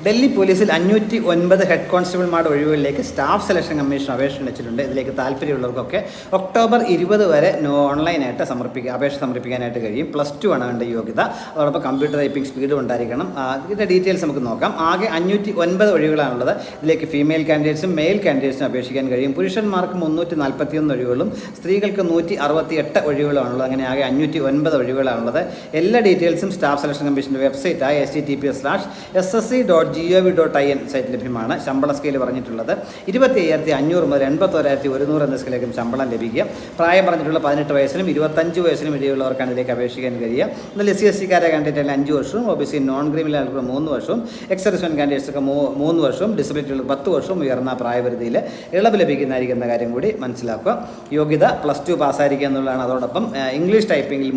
ഡൽഹി പോലീസിൽ 509 head കോൺസ്റ്റബിൾമാരുടെ ഒഴിവുകളിലേക്ക് staff selection commission അപേക്ഷ ക്ഷണിച്ചിട്ടുണ്ട്. ഇതിലേക്ക് താല്പര്യമുള്ളവർക്കൊക്കെ ഒക്ടോബർ 20 വരെ ഓൺലൈനായിട്ട് അപേക്ഷ സമർപ്പിക്കാനായിട്ട് കഴിയും. +2 ആണ് വേണ്ട യോഗ്യത. അതോടൊപ്പം കമ്പ്യൂട്ടർ ടൈപ്പിംഗ് സ്പീഡും ഉണ്ടായിരിക്കണം. ഇതിൻ്റെ ഡീറ്റെയിൽസ് നമുക്ക് നോക്കാം. ആകെ 509 ഒഴിവുകളാണുള്ളത്. ഇതിലേക്ക് ഫീമെയിൽ കാൻഡിഡേറ്റ്സും മെയിൽ കാൻഡിഡേറ്റ്സും അപേക്ഷിക്കാൻ കഴിയും. പുരുഷന്മാർക്ക് 341 ഒഴിവുകളും സ്ത്രീകൾക്ക് 168 ഒഴിവുകളാണുള്ളത്. അങ്ങനെ ആകെ 509 ഒഴിവുകളാണുള്ളത്. എല്ലാ ഡീറ്റെയിൽസും സ്റ്റാഫ് സെലക്ഷൻ കമ്മീഷൻ്റെ വെബ്സൈറ്റായ https:sssc.gov.in സൈറ്റ് ലഭ്യമാണ്. ശമ്പള സ്കെയിൽ പറഞ്ഞിട്ടുള്ളത് 25,500 മുതൽ 81,100 എന്ന സ്കെയിലേക്കും ശമ്പളം ലഭിക്കുക. പ്രായം പറഞ്ഞിട്ടുള്ള 18 വയസ്സിനും 25 വയസ്സിനും ഇടയുള്ളവർക്കാണ് ഇതിലേക്ക് അപേക്ഷിക്കാൻ കഴിയുക. എന്നാൽ SC/SC കാൻഡിഡേറ്റ് 5 വർഷവും, OBC നോൺ ക്രിമിനൽ 3 വർഷവും, എക്സ്-സർവീസ്മെൻ കാൻഡിഡേറ്റ്സൊക്കെ 3 വർഷവും, ഡിസബിലിറ്റികൾ 10 വർഷവും ഉയർന്ന പ്രായപരിധിയിൽ ഇളവ് ലഭിക്കുന്നതായിരിക്കും എന്ന കാര്യം കൂടി മനസ്സിലാക്കുക. യോഗ്യത +2 പാസ്സായിരിക്കുക എന്നുള്ളതാണ്. അതോടൊപ്പം ഇംഗ്ലീഷ് ടൈപ്പിംഗിൽ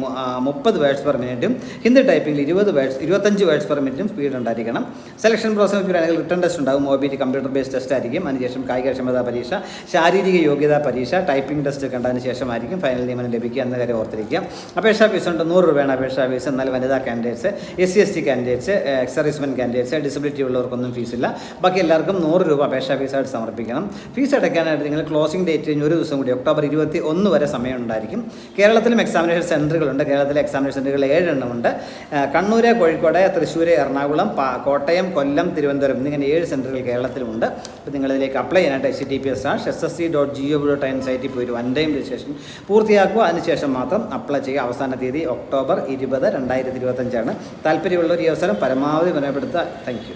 30 വേർഡ്സ് പെർ മിനിറ്റും ഹിന്ദി ടൈപ്പിംഗിൽ 25 വേർഡ്സ് പെർ മിനിറ്റും സ്പീഡ് ഉണ്ടായിരിക്കണം. സെലക്ഷൻ പ്രോസസ് വരികയാണെങ്കിൽ റിട്ടൺ ടെസ്റ്റ് ഉണ്ടാകും. OBT കമ്പ്യൂട്ടർ ബേസ്ഡ് ടെസ്റ്റ് ആയിരിക്കും. അതിനുശേഷം കായികക്ഷമതാ പരീക്ഷ, ശാരീരിക യോഗ്യതാ പരീക്ഷ, ടൈപ്പിംഗ് ടെസ്റ്റ് കണ്ടതിന് ശേഷമായിരിക്കും ഫൈനൽ നിയമനം ലഭിക്കുക എന്ന കാര്യം ഓർത്തിരിക്കുക. അപേക്ഷാ ഫീസ് ഉണ്ട്. 100 രൂപയാണ് അപേക്ഷാ ഫീസ്. എന്നാൽ വനിതാ candidates, SC/ST candidates, ex-servicemen candidates, disability ഉള്ളവർക്കൊന്നും ഫീസില്ല. ബാക്കി എല്ലാവർക്കും 100 രൂപ അപേക്ഷാ ഫീസായിട്ട് സമർപ്പിക്കണം. ഫീസ് അടയ്ക്കാനായിട്ട് നിങ്ങൾ ക്ലോസിംഗ് ഡേറ്റ് കഴിഞ്ഞ് ഒരു ദിവസം കൂടി ഒക്ടോബർ 21 വരെ സമയം ഉണ്ടായിരിക്കും. കേരളത്തിലും എക്സാമിനേഷൻ സെൻറ്ററുകളുണ്ട്. കേരളത്തിലെ എക്സാമിനേഷൻ സെൻറ്ററുകൾ 7 എണ്ണമുണ്ട്. കണ്ണൂർ, കോഴിക്കോട്, തൃശ്ശൂർ, എറണാകുളം, കോട്ടയം, കൊല്ലം, തിരുവനന്തപുരം എന്നിങ്ങനെ 7 സെൻറ്ററുകൾ കേരളത്തിലുമുണ്ട്. അപ്പോൾ നിങ്ങളിതിലേക്ക് അപ്ലൈ ചെയ്യാനായിട്ട് https://ssc.gov.in സൈറ്റിൽ പോയിട്ട് 1 ടൈം രജിസ്ട്രേഷൻ പൂർത്തിയാക്കുക. അതിനുശേഷം മാത്രം അപ്ലൈ ചെയ്യുക. അവസാന തീയതി ഒക്ടോബർ 20, 2025 ആണ്. താല്പര്യമുള്ളവർ ഈ അവസരം പരമാവധി വിനയപ്പെടുത്തുക. Thank you.